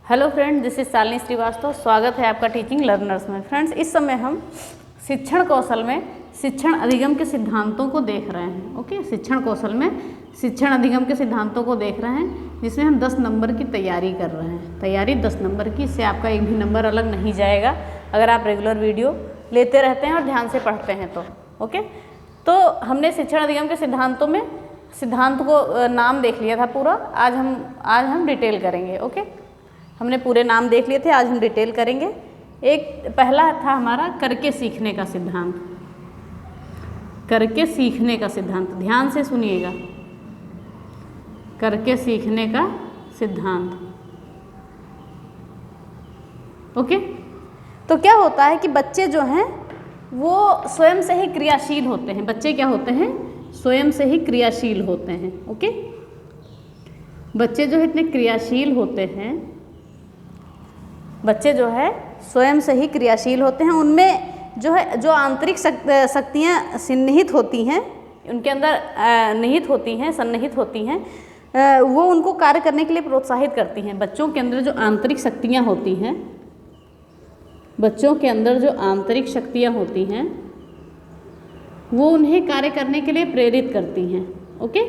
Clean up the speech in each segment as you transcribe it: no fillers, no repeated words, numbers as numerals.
Hello friend, this is Shalini Srivastava. स्वागत है आपका टीचिंग लर्नर्स में। फ्रेंड्स, इस समय हम शिक्षण कौशल में शिक्षण अधिगम के सिद्धांतों को देख रहे हैं। ओके, शिक्षण कौशल में शिक्षण अधिगम के सिद्धांतों को देख रहे हैं, जिसमें हम 10 नंबर की तैयारी कर रहे हैं। तैयारी 10 नंबर की, इससे आपका एक भी नंबर अलग नहीं जाएगा अगर आप रेगुलर वीडियो लेते रहते हैं और ध्यान से पढ़ते हैं तो। ओके, तो हमने शिक्षण अधिगम के सिद्धांतों में सिद्धांत को नाम देख लिया था पूरा। आज हम डिटेल करेंगे। ओके, हमने पूरे नाम देख लिए थे, आज हम डिटेल करेंगे। एक पहला था हमारा करके सीखने का सिद्धांत। करके सीखने का सिद्धांत, ध्यान से सुनिएगा। करके सीखने का सिद्धांत। ओके, तो क्या होता है कि बच्चे जो हैं वो स्वयं से ही क्रियाशील होते हैं। बच्चे क्या होते हैं? स्वयं से ही क्रियाशील होते हैं। ओके, बच्चे जो है इतने क्रियाशील होते हैं, बच्चे जो है स्वयं से ही क्रियाशील होते हैं। उनमें जो आंतरिक शक्तियाँ सन्निहित होती हैं, उनके अंदर निहित होती हैं, सन्निहित होती हैं, वो उनको कार्य करने के लिए प्रोत्साहित करती हैं। बच्चों के अंदर जो आंतरिक शक्तियाँ होती हैं, बच्चों के अंदर जो आंतरिक शक्तियाँ होती हैं, वो उन्हें कार्य करने के लिए प्रेरित करती हैं। ओके,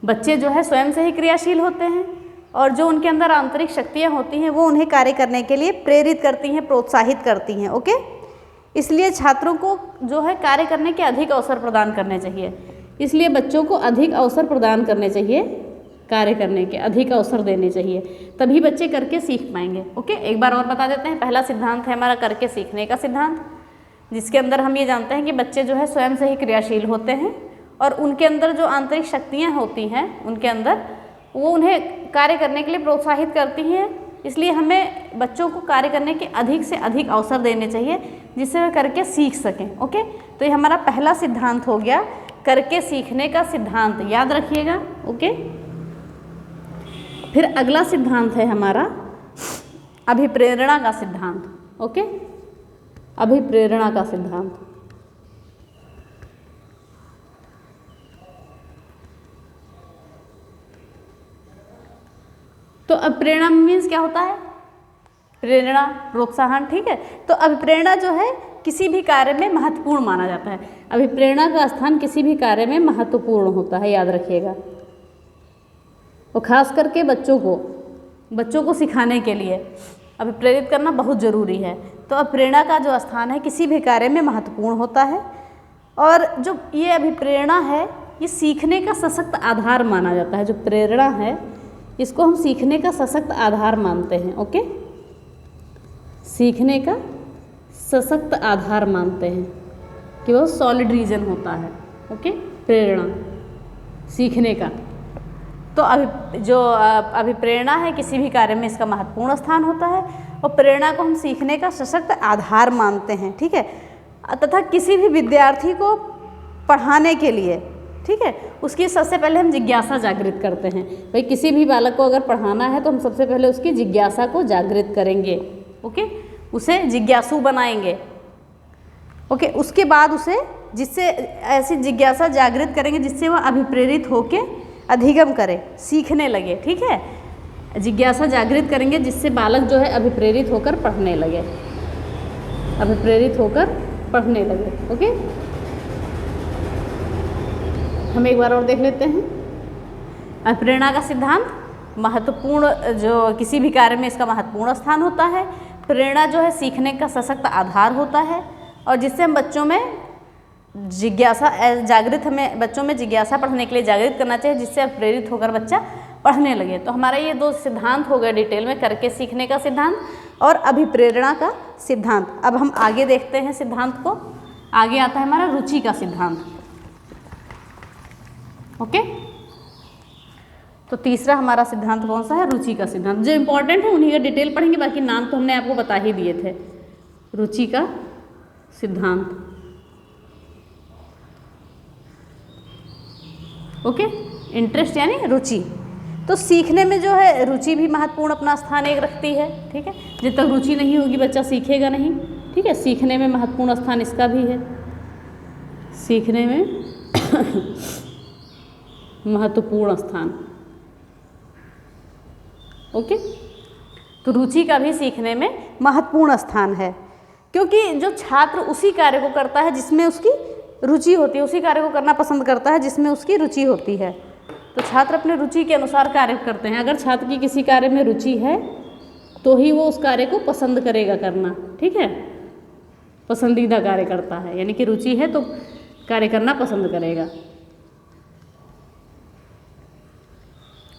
बच्चे जो है स्वयं से ही क्रियाशील होते हैं और जो उनके अंदर आंतरिक शक्तियाँ होती हैं वो उन्हें कार्य करने के लिए प्रेरित करती हैं, प्रोत्साहित करती हैं। ओके, इसलिए छात्रों को जो है कार्य करने के अधिक अवसर प्रदान करने चाहिए। इसलिए बच्चों को अधिक अवसर प्रदान करने चाहिए, कार्य करने के अधिक अवसर देने चाहिए, तभी बच्चे करके सीख पाएंगे। ओके, एक बार और बता देते हैं। पहला सिद्धांत है हमारा करके सीखने का सिद्धांत, जिसके अंदर हम ये जानते हैं कि बच्चे जो है स्वयं से ही क्रियाशील होते हैं और उनके अंदर जो आंतरिक शक्तियाँ होती हैं उनके अंदर, वो उन्हें कार्य करने के लिए प्रोत्साहित करती हैं। इसलिए हमें बच्चों को कार्य करने के अधिक से अधिक अवसर देने चाहिए, जिससे वे करके सीख सकें। ओके, तो ये हमारा पहला सिद्धांत हो गया, करके सीखने का सिद्धांत, याद रखिएगा। ओके, फिर अगला सिद्धांत है हमारा अभिप्रेरणा का सिद्धांत। ओके, अभिप्रेरणा का सिद्धांत। तो अब प्रेरणा मीन्स क्या होता है? प्रेरणा, प्रोत्साहन। ठीक है, तो अभिप्रेरणा जो है किसी भी कार्य में महत्वपूर्ण माना जाता है। अभिप्रेरणा का स्थान किसी भी कार्य में महत्वपूर्ण होता है, याद रखिएगा। और खास करके बच्चों को सिखाने के लिए अभिप्रेरित करना बहुत ज़रूरी है। तो अभिप्रेरणा का जो स्थान है किसी भी कार्य में महत्वपूर्ण होता है। और जो ये अभिप्रेरणा है, ये सीखने का सशक्त आधार माना जाता है। जो प्रेरणा है, इसको हम सीखने का सशक्त आधार मानते हैं। ओके, सीखने का सशक्त आधार मानते हैं कि वो सॉलिड रीजन होता है। ओके, प्रेरणा सीखने का। तो अभिप्रेरणा है किसी भी कार्य में इसका महत्वपूर्ण स्थान होता है और प्रेरणा को हम सीखने का सशक्त आधार मानते हैं। ठीक है, तथा किसी भी विद्यार्थी को पढ़ाने के लिए, ठीक है, उसकी सबसे पहले हम जिज्ञासा जागृत करते हैं। भाई किसी भी बालक को अगर पढ़ाना है तो हम सबसे पहले उसकी जिज्ञासा को जागृत करेंगे। ओके, उसे जिज्ञासु बनाएंगे। ओके, उसके बाद उसे जिससे ऐसी जिज्ञासा जागृत करेंगे जिससे वह अभिप्रेरित होके अधिगम करे, सीखने लगे। ठीक है, जिज्ञासा जागृत करेंगे जिससे बालक जो है अभिप्रेरित होकर पढ़ने लगे, अभिप्रेरित होकर पढ़ने लगे। ओके, हम एक बार और देख लेते हैं। अभिप्रेरणा का सिद्धांत महत्वपूर्ण, जो किसी भी कार्य में इसका महत्वपूर्ण स्थान होता है। प्रेरणा जो है सीखने का सशक्त आधार होता है और जिससे हम बच्चों में जिज्ञासा जागृत, हमें बच्चों में जिज्ञासा पढ़ने के लिए जागृत करना चाहिए, जिससे प्रेरित होकर बच्चा पढ़ने लगे। तो हमारा ये 2 सिद्धांत हो गए डिटेल में, करके सीखने का सिद्धांत और अभिप्रेरणा का सिद्धांत। अब हम आगे देखते हैं सिद्धांत को। आगे आता है हमारा रुचि का सिद्धांत। ओके, तो तीसरा हमारा सिद्धांत कौन सा है? रुचि का सिद्धांत। जो इम्पोर्टेंट है उन्हीं का डिटेल पढ़ेंगे, बाकी नाम तो हमने आपको बता ही दिए थे। रुचि का सिद्धांत। ओके, इंटरेस्ट यानी रुचि। तो सीखने में जो है रुचि भी महत्वपूर्ण अपना स्थान एक रखती है। ठीक है, जब तक रुचि नहीं होगी बच्चा सीखेगा नहीं। ठीक है, सीखने में महत्वपूर्ण स्थान इसका भी है, सीखने में महत्वपूर्ण स्थान। ओके, तो रुचि का भी सीखने में महत्वपूर्ण स्थान है, क्योंकि जो छात्र उसी कार्य को करता है जिसमें उसकी रुचि होती है, उसी कार्य को करना पसंद करता है जिसमें उसकी रुचि होती है। तो छात्र अपने रुचि के अनुसार कार्य करते हैं। अगर छात्र की किसी कार्य में रुचि है तो ही वो उस कार्य को पसंद करेगा करना, ठीक है, पसंदीदा कार्य करता है, यानी कि रुचि है तो कार्य करना पसंद करेगा।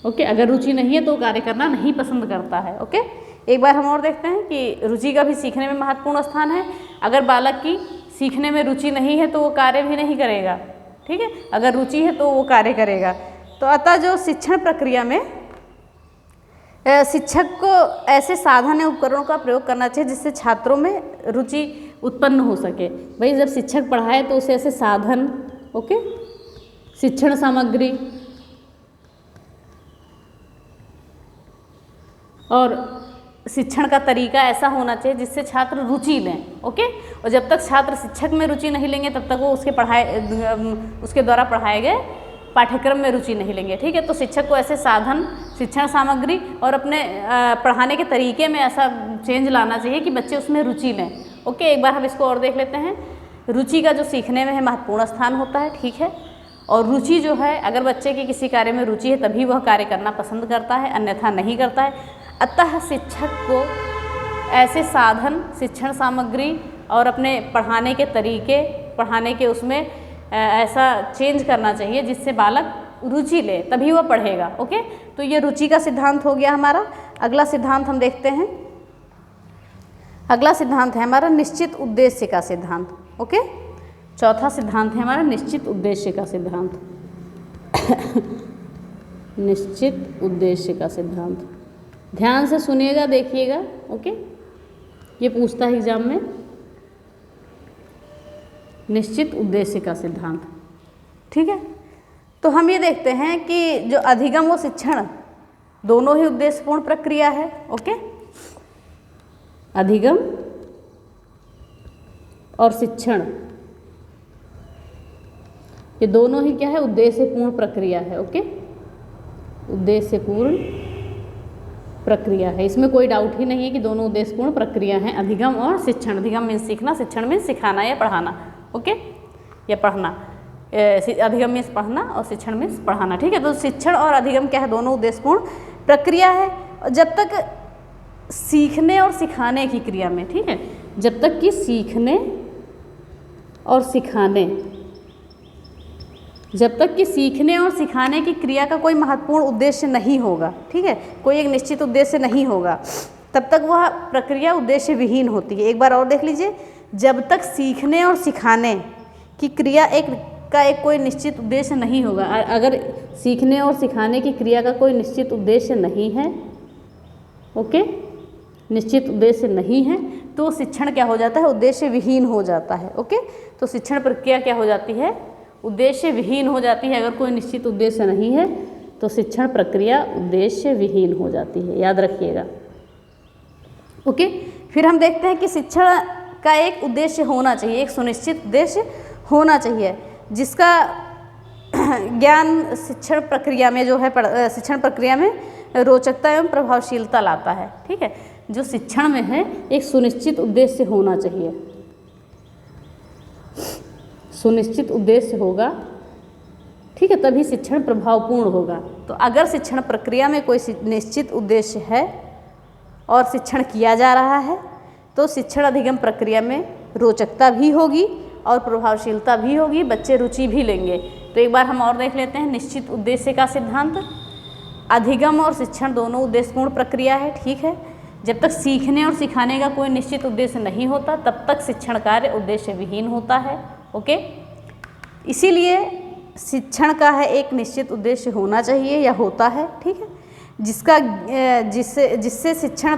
ओके, अगर रुचि नहीं है तो कार्य करना नहीं पसंद करता है। ओके, एक बार हम और देखते हैं कि रुचि का भी सीखने में महत्वपूर्ण स्थान है। अगर बालक की सीखने में रुचि नहीं है तो वो कार्य भी नहीं करेगा, ठीक है, अगर रुचि है तो वो कार्य करेगा। तो अतः जो शिक्षण प्रक्रिया में शिक्षक को ऐसे साधन या उपकरणों का प्रयोग करना चाहिए जिससे छात्रों में रुचि उत्पन्न हो सके। भाई जब शिक्षक पढ़ाए तो उसे ऐसे साधन, ओके, शिक्षण सामग्री और शिक्षण का तरीका ऐसा होना चाहिए जिससे छात्र रुचि लें। ओके, और जब तक छात्र शिक्षक में रुचि नहीं लेंगे तब तक वो उसके द्वारा पढ़ाए गए पाठ्यक्रम में रुचि नहीं लेंगे, ठीक है। तो शिक्षक को ऐसे साधन, शिक्षण सामग्री और अपने पढ़ाने के तरीके में ऐसा चेंज लाना चाहिए कि बच्चे उसमें रुचि लें। ओके, एक बार हम इसको और देख लेते हैं। रुचि का जो सीखने में है महत्वपूर्ण स्थान होता है, ठीक है, और रुचि जो है, अगर बच्चे की किसी कार्य में रुचि है तभी वह कार्य करना पसंद करता है, अन्यथा नहीं करता है। अतः शिक्षक को ऐसे साधन, शिक्षण सामग्री और अपने पढ़ाने के तरीके, पढ़ाने के उसमें ऐसा चेंज करना चाहिए जिससे बालक रुचि ले, तभी वह पढ़ेगा। ओके, तो ये रुचि का सिद्धांत हो गया हमारा। अगला सिद्धांत हम देखते हैं। अगला सिद्धांत है हमारा निश्चित उद्देश्य का सिद्धांत। ओके, चौथा सिद्धांत है हमारा निश्चित उद्देश्य का सिद्धांत। निश्चित उद्देश्य का सिद्धांत, ध्यान से सुनिएगा, देखिएगा। ओके, ये पूछता है एग्जाम में, निश्चित उद्देश्य का सिद्धांत, ठीक है। तो हम ये देखते हैं कि जो अधिगम व शिक्षण दोनों ही उद्देश्यपूर्ण प्रक्रिया है। ओके, अधिगम और शिक्षण ये दोनों ही क्या है, उद्देश्यपूर्ण प्रक्रिया है। ओके, उद्देश्यपूर्ण प्रक्रिया है, इसमें कोई डाउट ही नहीं है कि दोनों उद्देश्यपूर्ण प्रक्रिया हैं, अधिगम और शिक्षण। अधिगम मीन्स सीखना, शिक्षण मीन्स सिखाना या पढ़ाना। ओके, या पढ़ना, अधिगम मीन्स पढ़ना और शिक्षण मीन्स पढ़ाना, ठीक है। तो शिक्षण और अधिगम क्या है, दोनों उद्देश्यपूर्ण प्रक्रिया है। और जब तक सीखने और सिखाने की क्रिया में, ठीक है, जब तक कि सीखने और सिखाने, जब तक कि सीखने और सिखाने की क्रिया का कोई महत्वपूर्ण उद्देश्य नहीं होगा, ठीक है, कोई एक निश्चित उद्देश्य नहीं होगा, तब तक वह प्रक्रिया उद्देश्य विहीन होती है। एक बार और देख लीजिए, जब तक सीखने और सिखाने की क्रिया एक कोई निश्चित उद्देश्य नहीं होगा, अगर सीखने और सिखाने की क्रिया का कोई निश्चित उद्देश्य नहीं है, ओके, निश्चित उद्देश्य नहीं है, तो शिक्षण क्या हो जाता है, उद्देश्य विहीन हो जाता है। ओके, तो शिक्षण प्रक्रिया क्या हो जाती है, उद्देश्य विहीन हो जाती है। अगर कोई निश्चित उद्देश्य नहीं है तो शिक्षण प्रक्रिया उद्देश्य विहीन हो जाती है, याद रखिएगा। ओके, फिर हम देखते हैं कि शिक्षण का एक उद्देश्य होना चाहिए, एक सुनिश्चित उद्देश्य होना चाहिए, जिसका ज्ञान शिक्षण प्रक्रिया में जो है, शिक्षण प्रक्रिया में रोचकता एवं प्रभावशीलता लाता है, ठीक है। जो शिक्षण में है एक सुनिश्चित उद्देश्य होना चाहिए, सुनिश्चित उद्देश्य होगा, ठीक है, तभी शिक्षण प्रभावपूर्ण होगा। तो अगर शिक्षण प्रक्रिया में कोई निश्चित उद्देश्य है और शिक्षण किया जा रहा है तो शिक्षण अधिगम प्रक्रिया में रोचकता भी होगी और प्रभावशीलता भी होगी, बच्चे रुचि भी लेंगे। तो एक बार हम और देख लेते हैं निश्चित उद्देश्य का सिद्धांत। अधिगम और शिक्षण दोनों उद्देश्यपूर्ण प्रक्रिया है, ठीक है। जब तक सीखने और सिखाने का कोई निश्चित उद्देश्य नहीं होता तब तक शिक्षण कार्य उद्देश्य विहीन होता है। ओके, इसीलिए शिक्षण का है एक निश्चित उद्देश्य होना चाहिए या होता है, ठीक है, जिससे शिक्षण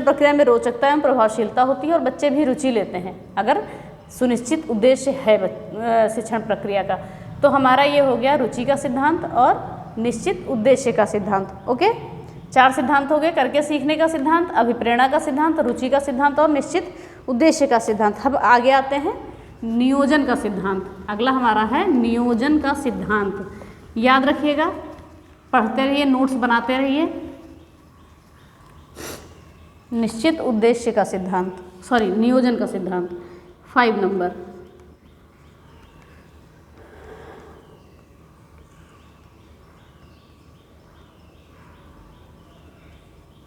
प्रक्रिया में रोचकता एवं प्रभावशीलता होती है और बच्चे भी रुचि लेते हैं अगर सुनिश्चित उद्देश्य है शिक्षण प्रक्रिया का। तो हमारा ये हो गया रुचि का सिद्धांत और निश्चित उद्देश्य का सिद्धांत। ओके, 4 सिद्धांत हो गए, करके सीखने का सिद्धांत, अभिप्रेरणा का सिद्धांत, रुचि का सिद्धांत और निश्चित उद्देश्य का सिद्धांत। अब आगे आते हैं नियोजन का सिद्धांत। अगला हमारा है नियोजन का सिद्धांत। याद रखिएगा, पढ़ते रहिए, नोट्स बनाते रहिए, निश्चित उद्देश्य का सिद्धांत, सॉरी नियोजन का सिद्धांत। 5 नंबर,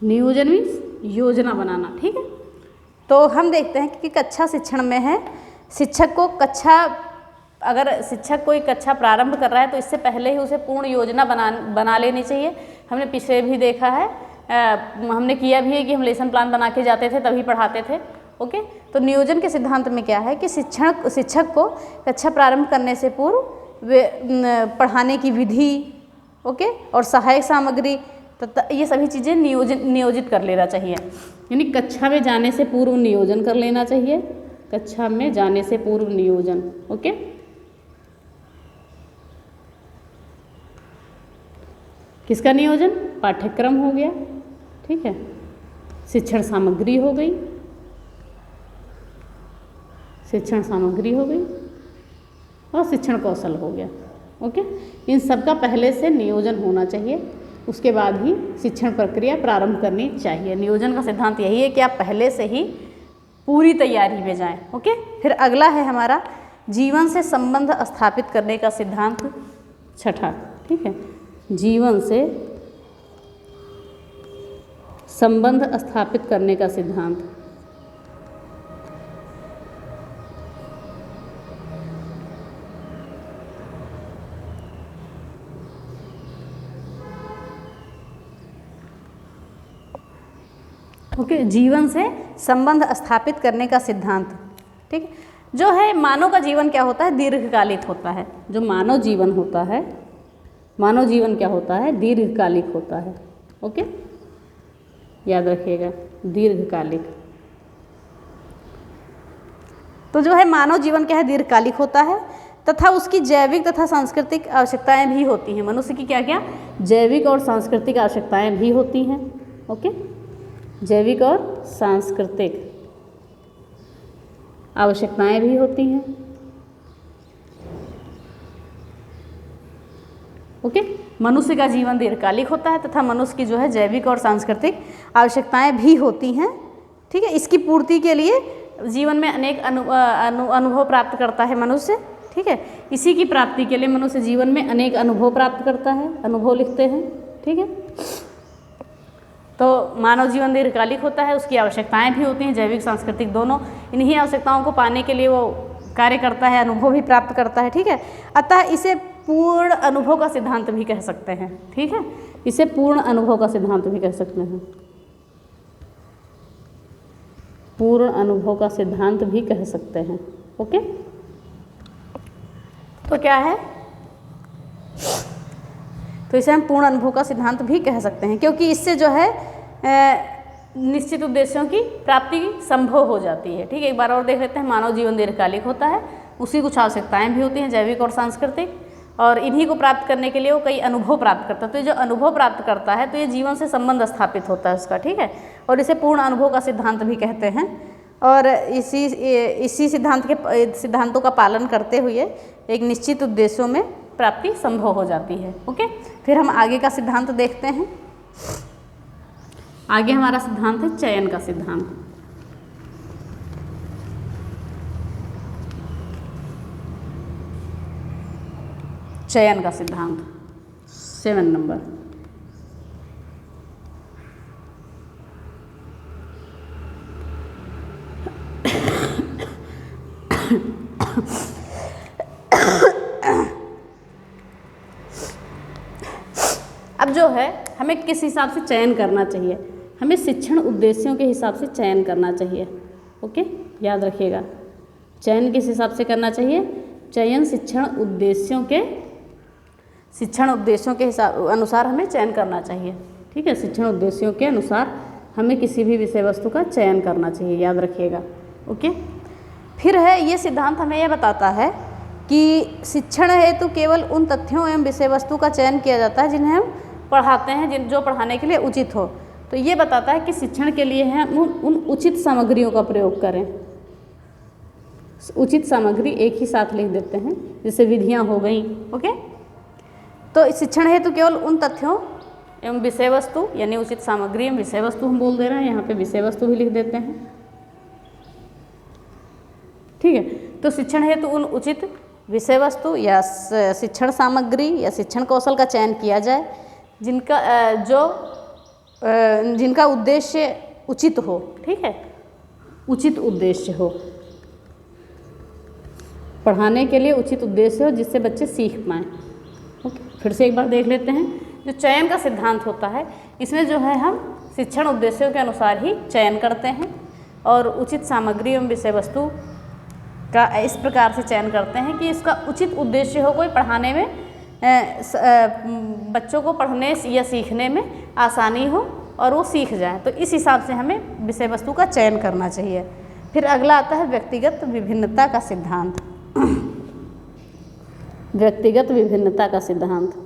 नियोजन मीन्स योजना बनाना। ठीक है, तो हम देखते हैं कि कक्षा शिक्षण में है, शिक्षक को अगर शिक्षक कोई कक्षा प्रारंभ कर रहा है तो इससे पहले ही उसे पूर्ण योजना बना लेनी चाहिए। हमने पीछे भी देखा है, हमने किया भी है कि हम लेसन प्लान बना के जाते थे तभी पढ़ाते थे। ओके, तो नियोजन के सिद्धांत में क्या है कि शिक्षक को कक्षा प्रारंभ करने से पूर्व पढ़ाने की विधि, ओके, और सहायक सामग्री तथा ये सभी चीज़ें नियोजित कर लेना चाहिए। यानी कक्षा में जाने से पूर्व नियोजन कर लेना चाहिए, कक्षा में जाने से पूर्व नियोजन। ओके, किसका नियोजन? पाठ्यक्रम हो गया, ठीक है, शिक्षण सामग्री हो गई, शिक्षण सामग्री हो गई और शिक्षण कौशल हो गया। ओके, इन सब का पहले से नियोजन होना चाहिए, उसके बाद ही शिक्षण प्रक्रिया प्रारंभ करनी चाहिए। नियोजन का सिद्धांत यही है कि आप पहले से ही पूरी तैयारी में जाएं। ओके, फिर अगला है हमारा जीवन से संबंध स्थापित करने का सिद्धांत, 6ठा। ठीक है, जीवन से संबंध स्थापित करने का सिद्धांत। ओके, जीवन से संबंध स्थापित करने का सिद्धांत। ठीक है, जो है मानव का जीवन क्या होता है? दीर्घकालिक होता है। जो मानव जीवन होता है, मानव जीवन क्या होता है? दीर्घकालिक होता है। ओके, याद रखिएगा, दीर्घकालिक। तो जो है मानव जीवन क्या है? दीर्घकालिक होता है तथा उसकी जैविक तथा सांस्कृतिक आवश्यकताएं भी होती हैं। मनुष्य की क्या क्या? जैविक और सांस्कृतिक आवश्यकताएं भी होती हैं। ओके, जैविक और सांस्कृतिक आवश्यकताएं भी होती हैं। ओके, मनुष्य का जीवन दीर्घकालिक होता है तथा मनुष्य की जो है जैविक और सांस्कृतिक आवश्यकताएं भी होती हैं। ठीक है, इसकी पूर्ति के लिए जीवन में अनेक अनुभव प्राप्त करता है मनुष्य। ठीक है, इसी की प्राप्ति के लिए मनुष्य जीवन में अनेक अनुभव प्राप्त करता है, अनुभव लिखते हैं। ठीक है, तो मानव जीवन दीर्घकालिक होता है, उसकी आवश्यकताएं भी होती हैं, जैविक सांस्कृतिक दोनों। इन्हीं आवश्यकताओं को पाने के लिए वो कार्य करता है, अनुभव भी प्राप्त करता है। ठीक है, अतः इसे पूर्ण अनुभव का सिद्धांत भी कह सकते हैं। ठीक है, इसे पूर्ण अनुभव का सिद्धांत भी कह सकते हैं, पूर्ण अनुभव का सिद्धांत भी कह सकते हैं। ओके, तो क्या है? तो इसे हम पूर्ण अनुभव का सिद्धांत भी कह सकते हैं, क्योंकि इससे जो है निश्चित उद्देश्यों की प्राप्ति संभव हो जाती है। ठीक है, एक बार और देख लेते हैं। मानव जीवन दीर्घकालिक होता है, उसकी कुछ आवश्यकताएं भी होती हैं, जैविक और सांस्कृतिक, और इन्हीं को प्राप्त करने के लिए वो कई अनुभव प्राप्त करता है। तो ये जो अनुभव प्राप्त करता है तो ये जीवन से संबंध स्थापित होता है उसका। ठीक है, और इसे पूर्ण अनुभव का सिद्धांत भी कहते हैं। और इसी सिद्धांतों का पालन करते हुए एक निश्चित उद्देश्यों में प्राप्ति संभव हो जाती है। ओके, फिर हम आगे का सिद्धांत देखते हैं। आगे हमारा सिद्धांत है चयन का सिद्धांत। चयन का सिद्धांत 7 नंबर। अब जो है हमें किस हिसाब से चयन करना चाहिए? हमें शिक्षण उद्देश्यों के हिसाब से चयन करना चाहिए। ओके, याद रखिएगा, चयन किस हिसाब से करना चाहिए? चयन शिक्षण उद्देश्यों के अनुसार हमें चयन करना चाहिए। ठीक है, शिक्षण उद्देश्यों के अनुसार हमें किसी भी विषय वस्तु का चयन करना चाहिए, याद रखिएगा। ओके, फिर है ये सिद्धांत हमें यह बताता है कि शिक्षण हेतु केवल उन तथ्यों एवं विषय वस्तु का चयन किया जाता है जिन्हें हम पढ़ाते हैं, जो पढ़ाने के लिए उचित हो। तो ये बताता है कि शिक्षण के लिए हम उन उचित सामग्रियों का प्रयोग करें। उचित सामग्री एक ही साथ लिख देते हैं, जैसे विधियां हो गई। ओके, तो शिक्षण हेतु केवल उन तथ्यों एवं विषय वस्तु यानी उचित सामग्री एवं विषय वस्तु हम बोल दे रहे हैं, यहाँ पे विषय वस्तु भी लिख देते हैं। ठीक है, तो शिक्षण हेतु उन उचित विषय वस्तु या शिक्षण सामग्री या शिक्षण कौशल का चयन किया जाए जिनका उद्देश्य उचित हो। ठीक है, उचित उद्देश्य हो, पढ़ाने के लिए उचित उद्देश्य हो जिससे बच्चे सीख पाएँ। ओके, फिर से एक बार देख लेते हैं। जो चयन का सिद्धांत होता है, इसमें जो है हम शिक्षण उद्देश्यों के अनुसार ही चयन करते हैं और उचित सामग्री एवं विषय वस्तु का इस प्रकार से चयन करते हैं कि इसका उचित उद्देश्य हो, कोई पढ़ाने में बच्चों को पढ़ने या सीखने में आसानी हो और वो सीख जाए, तो इस हिसाब से हमें विषय वस्तु का चयन करना चाहिए। फिर अगला आता है व्यक्तिगत विभिन्नता का सिद्धांत। व्यक्तिगत विभिन्नता का सिद्धांत।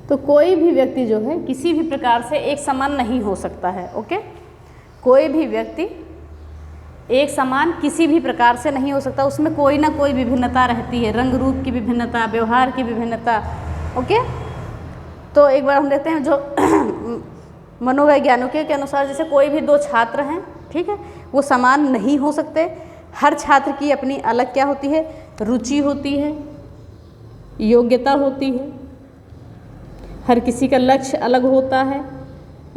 तो कोई भी व्यक्ति जो है किसी भी प्रकार से एक समान नहीं हो सकता है। ओके, कोई भी व्यक्ति एक समान किसी भी प्रकार से नहीं हो सकता, उसमें कोई ना कोई विभिन्नता रहती है, रंग रूप की विभिन्नता, व्यवहार की विभिन्नता। ओके, तो एक बार हम देखते हैं जो मनोवैज्ञानिकों के अनुसार जैसे कोई भी दो छात्र हैं, ठीक है, वो समान नहीं हो सकते। हर छात्र की अपनी अलग क्या होती है, रुचि होती है, योग्यता होती है, हर किसी का लक्ष्य अलग होता है।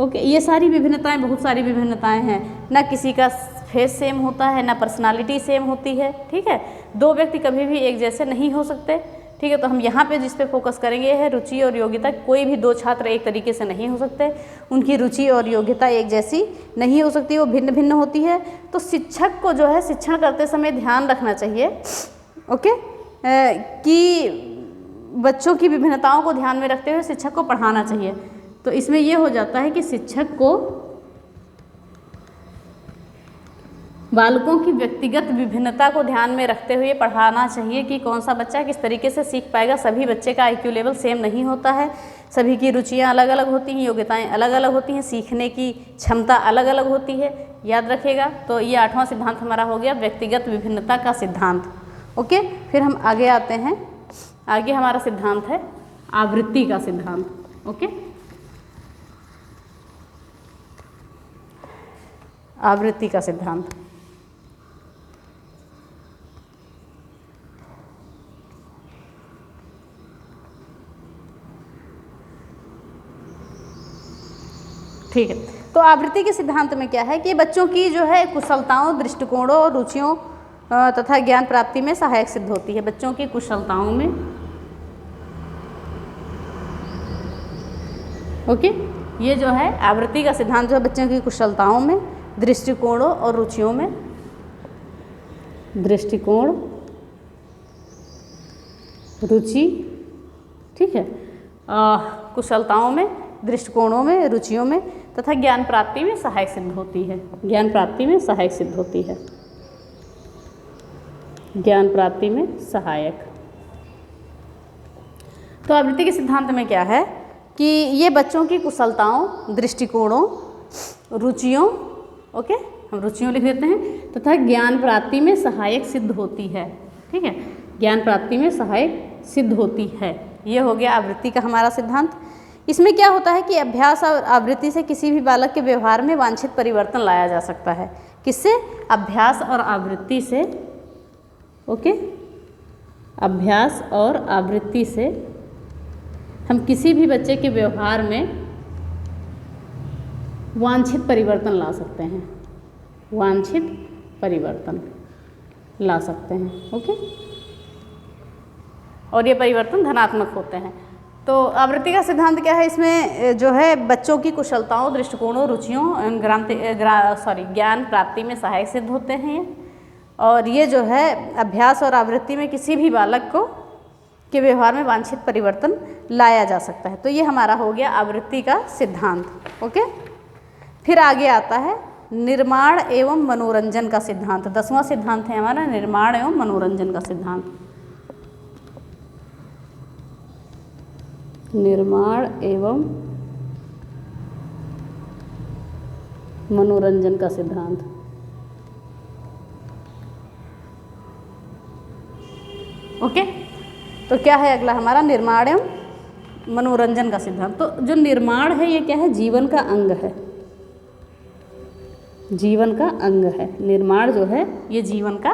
ओके, ये सारी विभिन्नताएं, बहुत सारी विभिन्नताएं हैं। ना किसी का फेस सेम होता है, ना पर्सनालिटी सेम होती है। ठीक है, दो व्यक्ति कभी भी एक जैसे नहीं हो सकते। ठीक है, तो हम यहाँ पे जिस पे फोकस करेंगे है रुचि और योग्यता। कोई भी दो छात्र एक तरीके से नहीं हो सकते, उनकी रुचि और योग्यता एक जैसी नहीं हो सकती, वो भिन्न भिन्न होती है। तो शिक्षक को जो है शिक्षण करते समय ध्यान रखना चाहिए, ओके, कि बच्चों की विभिन्नताओं को ध्यान में रखते हुए शिक्षक को पढ़ाना चाहिए। तो इसमें ये हो जाता है कि शिक्षक को बालकों की व्यक्तिगत विभिन्नता को ध्यान में रखते हुए पढ़ाना चाहिए कि कौन सा बच्चा किस तरीके से सीख पाएगा। सभी बच्चे का IQ लेवल सेम नहीं होता है, सभी की रुचियां अलग अलग होती हैं, योग्यताएं अलग अलग होती हैं, सीखने की क्षमता अलग अलग होती है, याद रखिएगा। तो ये 8वां सिद्धांत हमारा हो गया व्यक्तिगत विभिन्नता का सिद्धांत। ओके, फिर हम आगे आते हैं। आगे हमारा सिद्धांत है आवृत्ति का सिद्धांत। ओके, आवृत्ति का सिद्धांत। ठीक है, तो आवृत्ति के सिद्धांत में क्या है कि बच्चों की जो है कुशलताओं, दृष्टिकोणों और रुचियों तथा ज्ञान प्राप्ति में सहायक सिद्ध होती है। बच्चों की कुशलताओं में, ओके, ये जो है आवृत्ति का सिद्धांत जो है बच्चों की कुशलताओं में, दृष्टिकोणों और रुचियों में, दृष्टिकोण, रुचि, ठीक है, कुशलताओं में, दृष्टिकोणों में, रुचियों में तथा ज्ञान प्राप्ति में सहायक सिद्ध होती है। ज्ञान प्राप्ति में सहायक सिद्ध होती है। ज्ञान प्राप्ति में सहायक। तो आवृत्ति के सिद्धांत में क्या है कि ये बच्चों की कुशलताओं, दृष्टिकोणों, रुचियों, ओके, हम रुचियों लिख देते हैं, तथा ज्ञान प्राप्ति में सहायक सिद्ध होती है। ठीक है, ज्ञान प्राप्ति में सहायक सिद्ध होती है। ये हो गया आवृत्ति का हमारा सिद्धांत। इसमें क्या होता है कि अभ्यास और आवृत्ति से किसी भी बालक के व्यवहार में वांछित परिवर्तन लाया जा सकता है। किससे? अभ्यास और आवृत्ति से। ओके, अभ्यास और आवृत्ति से हम किसी भी बच्चे के व्यवहार में वांछित परिवर्तन ला सकते हैं, वांछित परिवर्तन ला सकते हैं। ओके, और ये परिवर्तन धनात्मक होते हैं। तो आवृत्ति का सिद्धांत क्या है? इसमें जो है बच्चों की कुशलताओं, दृष्टिकोणों, रुचियों, ज्ञान प्राप्ति में सहायक सिद्ध होते हैं। और ये जो है अभ्यास और आवृत्ति में किसी भी बालक को के व्यवहार में वांछित परिवर्तन लाया जा सकता है। तो ये हमारा हो गया आवृत्ति का सिद्धांत। ओके, फिर आगे आता है निर्माण एवं मनोरंजन का सिद्धांत। 10वां सिद्धांत है हमारा निर्माण एवं मनोरंजन का सिद्धांत। निर्माण एवं मनोरंजन का सिद्धांत। ओके, तो क्या है अगला हमारा निर्माण एवं मनोरंजन का सिद्धांत। तो जो निर्माण है ये क्या है, जीवन का अंग है, जीवन का अंग है। निर्माण जो है ये जीवन का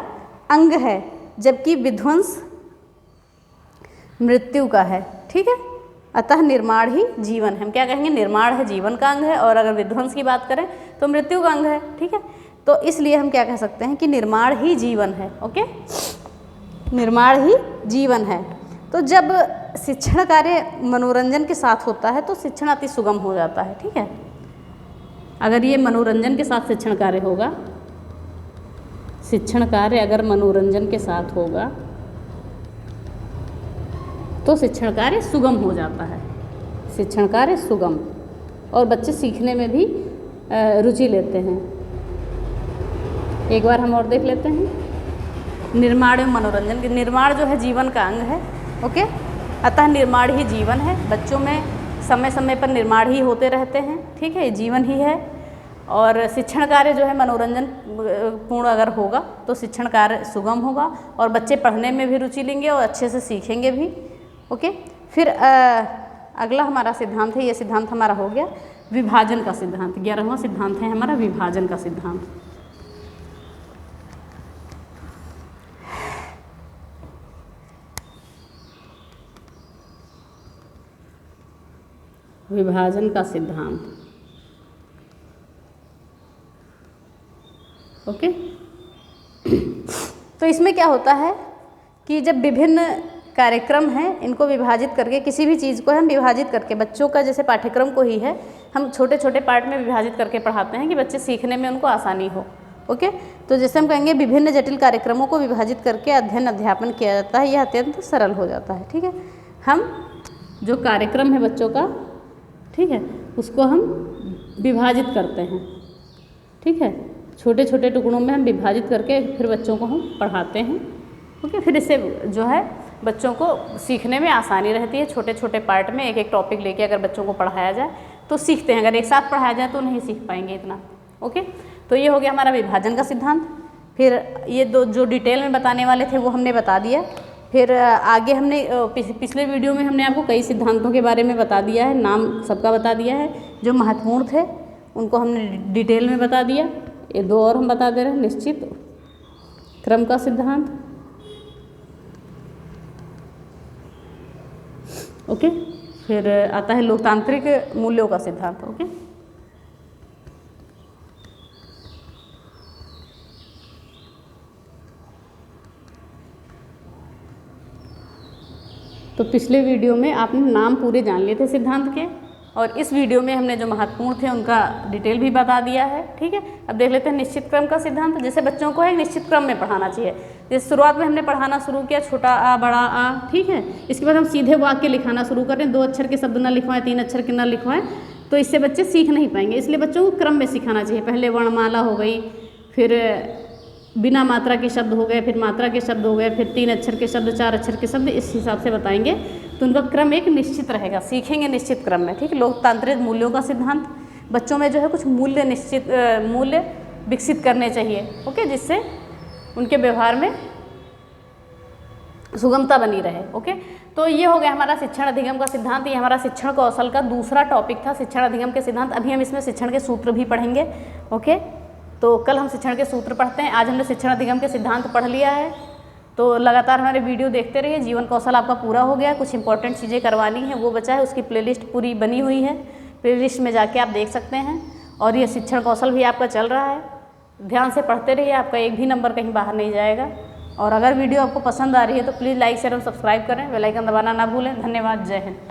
अंग है, जबकि विध्वंस मृत्यु का है। ठीक है, अतः निर्माण ही जीवन है। हम क्या कहेंगे, निर्माण है जीवन का अंग है, और अगर विध्वंस की बात करें तो मृत्यु का अंग है। ठीक है, तो इसलिए हम क्या कह सकते हैं कि निर्माण ही जीवन है। ओके, निर्माण ही जीवन है। तो जब शिक्षण कार्य मनोरंजन के साथ होता है तो शिक्षण अति सुगम हो जाता है। ठीक है, अगर ये मनोरंजन के साथ शिक्षण कार्य होगा, शिक्षण कार्य अगर मनोरंजन के साथ होगा तो शिक्षण कार्य सुगम हो जाता है, शिक्षण कार्य सुगम, और बच्चे सीखने में भी रुचि लेते हैं। एक बार हम और देख लेते हैं, निर्माण एवं मनोरंजन। निर्माण जो है जीवन का अंग है। ओके, अतः निर्माण ही जीवन है। बच्चों में समय समय पर निर्माण ही होते रहते हैं। ठीक है, जीवन ही है। और शिक्षण कार्य जो है मनोरंजन पूर्ण अगर होगा तो शिक्षण कार्य सुगम होगा, और बच्चे पढ़ने में भी रुचि लेंगे और अच्छे से सीखेंगे भी। ओके, फिर अगला हमारा सिद्धांत है, ये सिद्धांत हमारा हो गया विभाजन का सिद्धांत। 11वां सिद्धांत है हमारा विभाजन का सिद्धांत। विभाजन का सिद्धांत। ओके, तो इसमें क्या होता है कि जब विभिन्न कार्यक्रम हैं, इनको विभाजित करके, किसी भी चीज़ को हम विभाजित करके, बच्चों का जैसे पाठ्यक्रम को ही है, हम छोटे छोटे पार्ट में विभाजित करके पढ़ाते हैं कि बच्चे सीखने में उनको आसानी हो। ओके, तो जैसे हम कहेंगे विभिन्न जटिल कार्यक्रमों को विभाजित करके अध्ययन अध्यापन किया जाता है, यह अत्यंत सरल हो जाता है। ठीक है, हम जो कार्यक्रम है बच्चों का, ठीक है, उसको हम विभाजित करते हैं। ठीक है, छोटे छोटे टुकड़ों में हम विभाजित करके फिर बच्चों को हम पढ़ाते हैं। ओके, फिर इससे जो है बच्चों को सीखने में आसानी रहती है। छोटे छोटे पार्ट में एक एक टॉपिक लेके अगर बच्चों को पढ़ाया जाए तो सीखते हैं, अगर एक साथ पढ़ाया जाए तो नहीं सीख पाएंगे इतना। ओके, तो ये हो गया हमारा विभाजन का सिद्धांत। फिर ये दो जो डिटेल में बताने वाले थे वो हमने बता दिया। फिर आगे हमने पिछले वीडियो में हमने आपको कई सिद्धांतों के बारे में बता दिया है, नाम सबका बता दिया है। जो महत्वपूर्ण थे उनको हमने डिटेल में बता दिया। ये दो और हम बता दे रहे हैं, निश्चित क्रम का सिद्धांत। ओके, फिर आता है लोकतांत्रिक मूल्यों का सिद्धांत। ओके, तो पिछले वीडियो में आपने नाम पूरे जान लिए थे सिद्धांत के, और इस वीडियो में हमने जो महत्वपूर्ण थे उनका डिटेल भी बता दिया है। ठीक है, अब देख लेते हैं निश्चित क्रम का सिद्धांत। जैसे बच्चों को एक निश्चित क्रम में पढ़ाना चाहिए। जैसे शुरुआत में हमने पढ़ाना शुरू किया छोटा आ बड़ा आ, ठीक है, इसके बाद हम सीधे वाक्य लिखाना शुरू करें, 2 अक्षर के शब्द ना लिखवाएं, 3 अक्षर के ना लिखवाएं, तो इससे बच्चे सीख नहीं पाएंगे। इसलिए बच्चों को क्रम में सिखाना चाहिए। पहले वर्णमाला हो गई, फिर बिना मात्रा के शब्द हो गए, फिर मात्रा के शब्द हो गए, फिर 3 अक्षर के शब्द, 4 अक्षर के शब्द, इस हिसाब से बताएंगे तो उनका क्रम एक निश्चित रहेगा, सीखेंगे निश्चित क्रम में। ठीक है, लोकतांत्रिक मूल्यों का सिद्धांत। बच्चों में जो है कुछ मूल्य विकसित करने चाहिए। ओके, जिससे उनके व्यवहार में सुगमता बनी रहे। ओके, तो ये हो गया हमारा शिक्षण अधिगम का सिद्धांत। ये हमारा शिक्षण कौशल का दूसरा टॉपिक था, शिक्षण अधिगम के सिद्धांत। अभी हम इसमें शिक्षण के सूत्र भी पढ़ेंगे। ओके, तो कल हम शिक्षण के सूत्र पढ़ते हैं। आज हमने शिक्षण अधिगम के सिद्धांत पढ़ लिया है, तो लगातार हमारे वीडियो देखते रहिए। जीवन कौशल आपका पूरा हो गया। कुछ इंपॉर्टेंट चीज़ें करवानी है वो बचा है, उसकी प्लेलिस्ट पूरी बनी हुई है, प्लेलिस्ट में जाके आप देख सकते हैं। और ये शिक्षण कौशल भी आपका चल रहा है, ध्यान से पढ़ते रहिए, आपका एक भी नंबर कहीं बाहर नहीं जाएगा। और अगर वीडियो आपको पसंद आ रही है तो प्लीज़ लाइक शेयर और सब्सक्राइब करें, बेल आइकन दबाना ना भूलें। धन्यवाद, जय हिंद।